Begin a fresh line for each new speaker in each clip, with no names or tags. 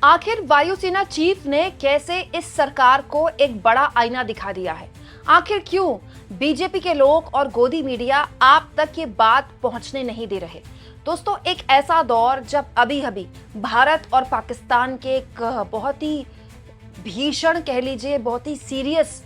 आखिर वायुसेना चीफ ने कैसे इस सरकार को एक बड़ा आईना दिखा दिया है? आखिर क्यों बीजेपी के लोग और गोदी मीडिया आप तक ये बात पहुंचने नहीं दे रहे? दोस्तों, एक ऐसा दौर जब अभी अभी भारत और पाकिस्तान के एक बहुत ही भीषण, कह लीजिए बहुत ही सीरियस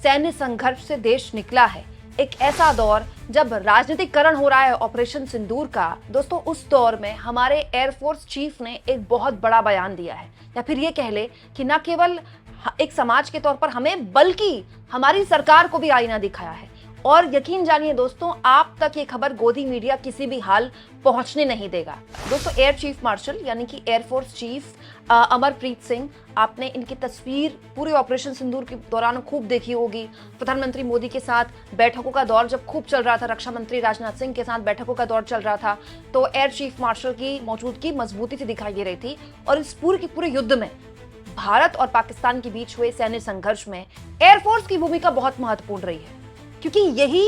सैन्य संघर्ष से देश निकला है। एक ऐसा दौर जब राजनीतिकरण हो रहा है ऑपरेशन सिंदूर का। दोस्तों, उस दौर में हमारे एयरफोर्स चीफ ने एक बहुत बड़ा बयान दिया है, या फिर ये कह ले कि न केवल एक समाज के तौर पर हमें, बल्कि हमारी सरकार को भी आईना दिखाया है। और यकीन जानिए दोस्तों, आप तक ये खबर गोदी मीडिया किसी भी हाल पहुंचने नहीं देगा। दोस्तों, एयर चीफ मार्शल यानी कि एयरफोर्स चीफ अमरप्रीत सिंह, आपने इनकी तस्वीर पूरे ऑपरेशन सिंदूर के दौरान खूब देखी होगी। प्रधानमंत्री मोदी के साथ बैठकों का दौर जब खूब चल रहा था, रक्षा मंत्री राजनाथ सिंह के साथ बैठकों का दौर चल रहा था, तो एयर चीफ मार्शल की मौजूदगी मजबूती से दिखाई दे रही थी। और इस पूरे के पूरे युद्ध में, भारत और पाकिस्तान के बीच हुए सैन्य संघर्ष में एयरफोर्स की भूमिका बहुत महत्वपूर्ण रही है, क्योंकि यही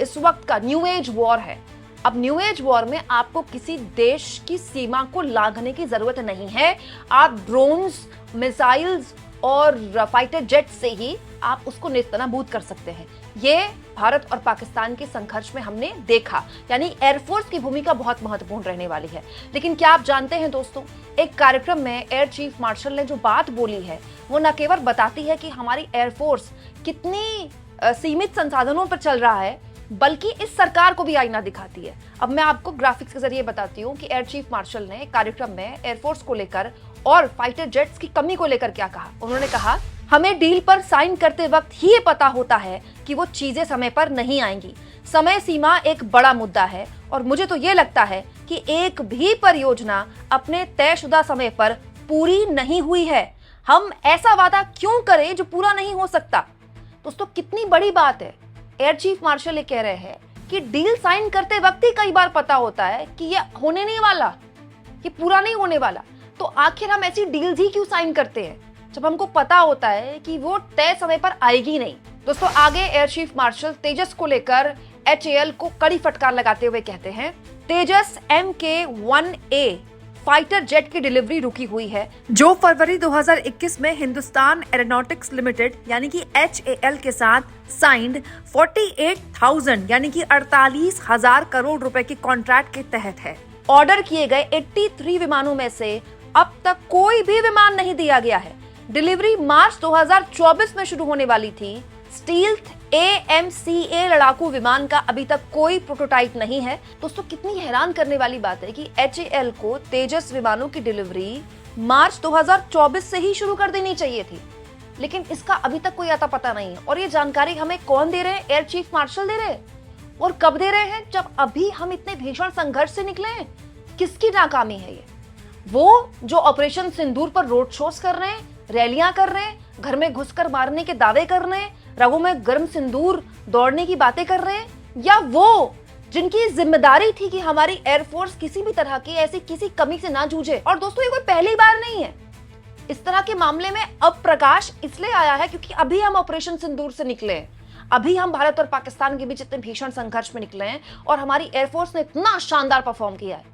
इस वक्त का न्यू एज वॉर है। अब न्यू एज वॉर में आपको किसी देश की सीमा को लांघने की जरूरत नहीं है। आप ड्रोन्स, मिसाइल्स और फाइटर जेट से ही आप उसको नेस्तनाबूद कर सकते हैं। ये भारत और पाकिस्तान के संघर्ष में हमने देखा, यानी एयरफोर्स की भूमिका बहुत महत्वपूर्ण रहने वाली है। लेकिन क्या आप जानते हैं दोस्तों, एक कार्यक्रम में एयर चीफ मार्शल ने जो बात बोली है, वो न केवल बताती है कि हमारी एयरफोर्स कितनी सीमित संसाधनों पर चल रहा है, बल्कि इस सरकार को भी आईना दिखाती है। अब मैं आपको ग्राफिक्स के जरिए बताती हूँ कि एयर चीफ मार्शल ने कार्यक्रम में एयरफोर्स को लेकर और फाइटर जेट्स की कमी को लेकर क्या कहा। उन्होंने कहा, हमें डील पर साइन करते वक्त ही ये पता होता है कि वो चीजें समय पर नहीं आएंगी। समय सीमा एक बड़ा मुद्दा है और मुझे तो ये लगता है कि एक भी परियोजना अपने तयशुदा समय पर पूरी नहीं हुई है। हम ऐसा वादा क्यों करें जो पूरा नहीं हो सकता? दोस्तों, कितनी बड़ी बात है। एयर चीफ मार्शल ये कह रहे हैं कि डील साइन करते वक्त ही कई बार पता होता है कि ये होने नहीं वाला, कि पूरा नहीं होने वाला। तो आखिर हम ऐसी डील्स ही क्यों साइन करते हैं जब हमको पता होता है कि वो तय समय पर आएगी नहीं? दोस्तों, आगे एयर चीफ मार्शल तेजस को लेकर HAL को कड़ी फटकार लगाते हुए कहते हैं, तेजस MK-1A फाइटर जेट की डिलीवरी रुकी हुई है, जो फरवरी 2021 में हिंदुस्तान एरोनॉटिक्स लिमिटेड यानी कि HAL के साथ साइंड 48,000 यानी कि 48,000 करोड़ रुपए की कॉन्ट्रैक्ट के तहत है। ऑर्डर किए गए 83 विमानों में से अब तक कोई भी विमान नहीं दिया गया है। डिलीवरी मार्च 2024 में शुरू होने वाली थी। स्टील्थ AMCA लड़ाकू विमान का अभी तक कोई प्रोटोटाइप नहीं है। दोस्तों, कितनी हैरान करने वाली बात है कि HAL को तेजस विमानों की डिलीवरी मार्च 2024 से ही शुरू कर देनी चाहिए थी, लेकिन इसका अभी तक कोई अता पता नहीं है। और ये जानकारी हमें कौन दे रहे हैं? एयर चीफ मार्शल दे रहे हैं। और कब दे रहे हैं? जब अभी हम इतने भीषण संघर्ष से निकले हैं। किसकी नाकामी है ये? वो जो ऑपरेशन सिंदूर पर रोड शोज कर रहे हैं, रैलियां कर रहे हैं, घर में घुसकर मारने के दावे कर रहे हैं, रगों में गर्म सिंदूर दौड़ने की बातें कर रहे हैं, या वो जिनकी जिम्मेदारी थी कि हमारी एयरफोर्स किसी भी तरह की ऐसी किसी कमी से ना जूझे? और दोस्तों, ये कोई पहली बार नहीं है। इस तरह के मामले में अब प्रकाश इसलिए आया है क्योंकि अभी हम ऑपरेशन सिंदूर से निकले हैं। अभी हम भारत और पाकिस्तान के बीच इतने भीषण संघर्ष में निकले हैं और हमारी एयरफोर्स ने इतना शानदार परफॉर्म किया है।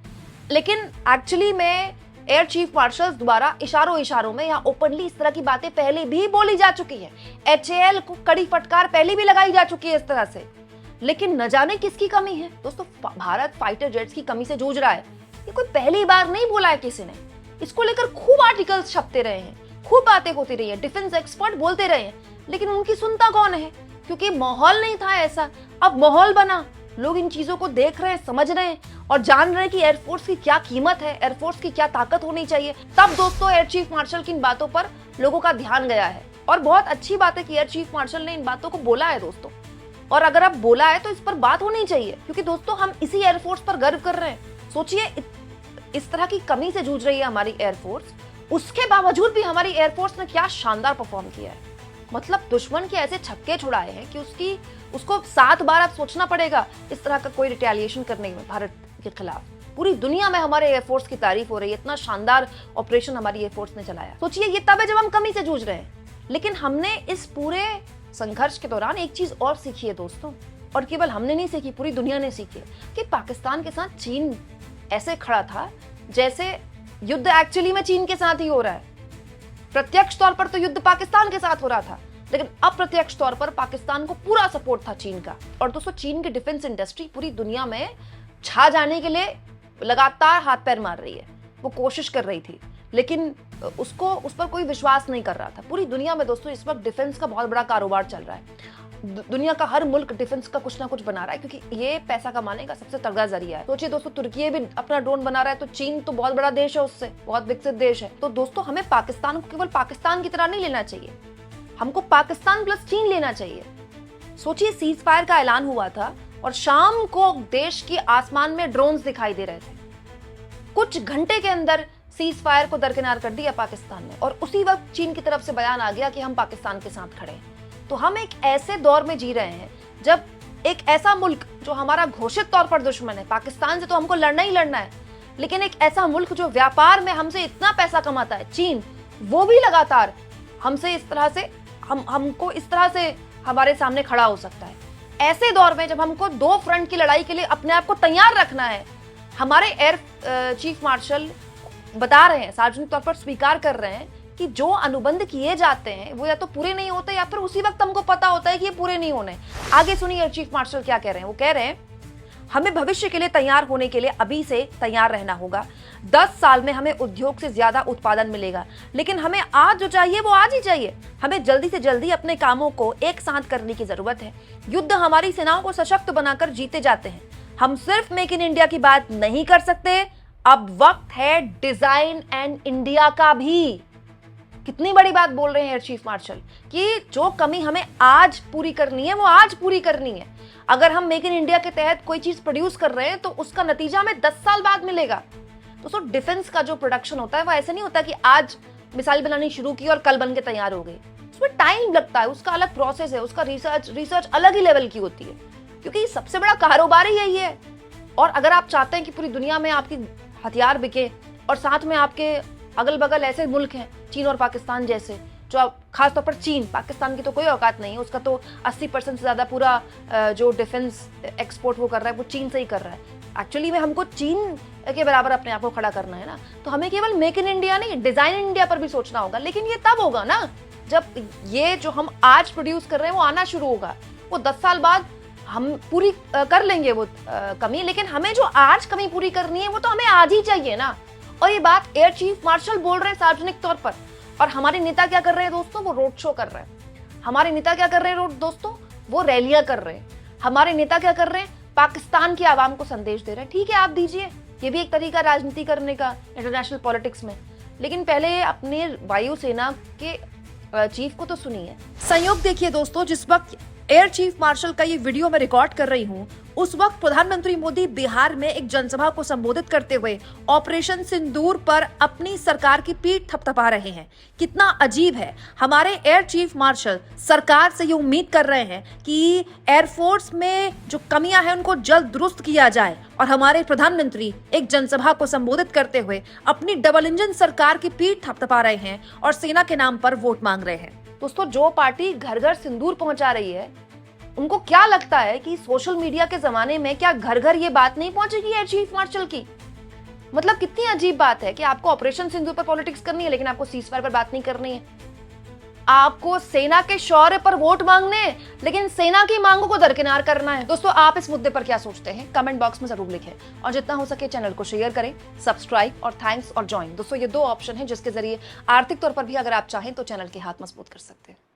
लेकिन एक्चुअली में एयर चीफ मार्शल द्वारा इशारों में यहाँ ओपनली इस तरह की बातें पहले भी बोली जा चुकी है। HAL को कड़ी फटकार पहले भी लगाई जा चुकी है इस तरह से। लेकिन न जाने किसकी कमी है। दोस्तों, भारत फाइटर जेट्स की कमी से जूझ रहा है। ये कोई पहली बार नहीं बोला है किसी ने। इसको लेकर खूब आर्टिकल्स छपते रहे हैं, खूब बातें होती रही है, डिफेंस एक्सपर्ट बोलते रहे हैं, लेकिन उनकी सुनता कौन है? क्योंकि माहौल नहीं था ऐसा। अब माहौल बना, लोग इन चीजों को देख रहे हैं, समझ रहे हैं और जान रहे हैं कि एयरफोर्स की क्या कीमत है, एयरफोर्स की क्या ताकत होनी चाहिए। तब दोस्तों, एयर चीफ मार्शल की इन बातों पर लोगों का ध्यान गया है। और बहुत अच्छी बात है कि एयर चीफ मार्शल ने इन बातों को बोला है दोस्तों। और अगर अब बोला है तो इस पर बात होनी चाहिए, क्योंकि दोस्तों, हम इसी एयरफोर्स पर गर्व कर रहे हैं। सोचिए, इस तरह की कमी से जूझ रही है हमारी एयरफोर्स, उसके बावजूद भी हमारी एयरफोर्स ने क्या शानदार परफॉर्म किया है। मतलब दुश्मन के ऐसे छक्के छुड़ाए हैं कि उसको 7 बार अब सोचना पड़ेगा इस तरह का कोई रिटेलिएशन करने में भारत के खिलाफ। पूरी दुनिया में हमारे एयरफोर्स की तारीफ हो रही है, इतना शानदार ऑपरेशन हमारी एयरफोर्स ने चलाया। सोचिए, ये तब है जब हम कमी से जूझ रहे हैं। लेकिन हमने इस पूरे संघर्ष के दौरान एक चीज और सीखी है दोस्तों, और केवल हमने नहीं सीखी, पूरी दुनिया ने सीखी है कि पाकिस्तान के साथ चीन ऐसे खड़ा था जैसे युद्ध एक्चुअली में चीन के साथ ही हो रहा है। प्रत्यक्ष तौर पर तो युद्ध पाकिस्तान के साथ हो रहा था, लेकिन अप्रत्यक्ष तौर पर पाकिस्तान को पूरा सपोर्ट था चीन का। और दोस्तों, चीन की डिफेंस इंडस्ट्री पूरी दुनिया में छा जाने के लिए लगातार हाथ पैर मार रही है। वो कोशिश कर रही थी, लेकिन उस पर कोई विश्वास नहीं कर रहा था। पूरी दुनिया में दोस्तों इस वक्त डिफेंस का बहुत बड़ा कारोबार चल रहा है। दुनिया का हर मुल्क डिफेंस का कुछ ना कुछ बना रहा है, क्योंकि ये पैसा कमाने का सबसे तगड़ा जरिया है। सोचिए दोस्तों, तुर्की भी अपना ड्रोन बना रहा है, तो चीन तो बहुत बड़ा देश है, उससे बहुत विकसित देश है। तो दोस्तों, हमें पाकिस्तान को केवल पाकिस्तान की तरह नहीं लेना चाहिए, हमको पाकिस्तान प्लस चीन लेना चाहिए। सोचिए, सीज फायर का ऐलान हुआ था और शाम को देश के आसमान में ड्रोन्स दिखाई दे रहे थे। कुछ घंटे के अंदर सीज फायर को दरकिनार कर दिया पाकिस्तान ने, और उसी वक्त चीन की तरफ से बयान आ गया कि हम पाकिस्तान के साथ खड़े हैं। तो हम एक ऐसे दौर में जी रहे हैं जब एक ऐसा मुल्क जो हमारा घोषित तौर पर दुश्मन है, पाकिस्तान से तो हमको लड़ना ही लड़ना है, लेकिन एक ऐसा मुल्क जो व्यापार में हमसे इतना पैसा कमाता है, चीन, वो भी लगातार हमसे इस तरह से हमको इस तरह से हमारे सामने खड़ा हो सकता है। ऐसे दौर में जब हमको दो फ्रंट की लड़ाई के लिए अपने आप को तैयार रखना है, हमारे एयर चीफ मार्शल बता रहे हैं, सार्वजनिक तौर पर स्वीकार कर रहे हैं कि जो अनुबंध किए जाते हैं वो या तो पूरे नहीं होते या फिर उसी वक्त हमको पता होता है कि ये पूरे नहीं होने। आगे सुनिए एयर चीफ मार्शल क्या कह रहे हैं। वो कह रहे हैं, हमें भविष्य के लिए तैयार होने के लिए अभी से तैयार रहना होगा। 10 साल में हमें उद्योग से ज्यादा उत्पादन मिलेगा, लेकिन हमें आज जो चाहिए वो आज ही चाहिए। हमें जल्दी से जल्दी अपने कामों को एक साथ करने की जरूरत है। युद्ध हमारी सेनाओं को सशक्त बनाकर जीते जाते हैं। हम सिर्फ मेक इन इंडिया की बात नहीं कर सकते, अब वक्त है डिजाइन एंड इंडिया का भी। कितनी बड़ी बात बोल रहे हैं एयर चीफ मार्शल कि जो कमी हमें आज पूरी करनी है वो आज पूरी करनी है। अगर हम मेक इन इंडिया के तहत कोई चीज प्रोड्यूस कर रहे हैं तो उसका नतीजा हमें 10 साल बाद मिलेगा। दोस्तों, डिफेंस का जो प्रोडक्शन होता है वो ऐसे नहीं होता कि आज मिसाइल बनानी शुरू की और कल बन के तैयार हो गई। उसमें टाइम लगता है, उसका अलग प्रोसेस है, उसका रिसर्च अलग ही लेवल की होती है, क्योंकि सबसे बड़ा कारोबार ही यही है। और अगर आप चाहते हैं कि पूरी दुनिया में आपकी हथियार बिके और साथ में आपके अगल बगल ऐसे मुल्क हैं चीन और पाकिस्तान जैसे, जो खासतौर पर चीन, पाकिस्तान की तो कोई औकात नहीं है, उसका तो 80% से ज्यादा पूरा जो डिफेंस एक्सपोर्ट वो कर रहा है वो चीन से ही कर रहा है। एक्चुअली में हमको चीन के बराबर अपने आप को खड़ा करना है ना, तो हमें केवल मेक इन इंडिया नहीं, डिजाइन इन इंडिया पर भी सोचना होगा। लेकिन ये तब होगा ना जब ये जो हम आज प्रोड्यूस कर रहे हैं वो आना शुरू होगा। वो 10 साल बाद हम पूरी कर लेंगे वो कमी, लेकिन हमें जो आज कमी पूरी करनी है वो तो हमें आज ही चाहिए ना। और ये बात एयर चीफ मार्शल बोल रहे हैं सार्वजनिक तौर पर, और हमारे नेता क्या कर रहे हैं दोस्तों, वो रोड शो कर रहे हैं। हमारे नेता क्या कर रहे हैं दोस्तों, वो रैलियां कर रहे हैं। हमारे नेता क्या कर रहे हैं, पाकिस्तान की आवाम को संदेश दे रहे हैं। ठीक है, आप दीजिए, ये भी एक तरीका राजनीति करने का इंटरनेशनल पॉलिटिक्स में, लेकिन पहले अपने वायुसेना के चीफ को तो सुनिए। संयोग देखिए दोस्तों, जिस वक्त एयर चीफ मार्शल का ये वीडियो मैं रिकॉर्ड कर रही हूँ, उस वक्त प्रधानमंत्री मोदी बिहार में एक जनसभा को संबोधित करते हुए ऑपरेशन सिंदूर पर अपनी सरकार की पीठ थपथपा रहे हैं। कितना अजीब है। हमारे एयर चीफ मार्शल सरकार से ये उम्मीद कर रहे हैं कि एयरफोर्स में जो कमियां हैं उनको जल्द दुरुस्त किया जाए, और हमारे प्रधानमंत्री एक जनसभा को संबोधित करते हुए अपनी डबल इंजन सरकार की पीठ थपथपा रहे हैं और सेना के नाम पर वोट मांग रहे हैं। दोस्तों, जो पार्टी घर घर सिंदूर पहुंचा रही है, उनको क्या लगता है कि सोशल मीडिया के जमाने में क्या घर घर ये बात नहीं पहुंचेगी एयर चीफ मार्शल की? मतलब कितनी अजीब बात है कि आपको ऑपरेशन सिंदूर पर पॉलिटिक्स करनी है, लेकिन आपको सीजफायर पर बात नहीं करनी है। आपको सेना के शौर्य पर वोट मांगने, लेकिन सेना की मांगों को दरकिनार करना है। दोस्तों, आप इस मुद्दे पर क्या सोचते हैं, कमेंट बॉक्स में जरूर लिखें, और जितना हो सके चैनल को शेयर करें, सब्सक्राइब और थैंक्स और ज्वाइन। दोस्तों, ये 2 ऑप्शन है जिसके जरिए आर्थिक तौर पर भी अगर आप चाहें तो चैनल के हाथ मजबूत कर सकते हैं।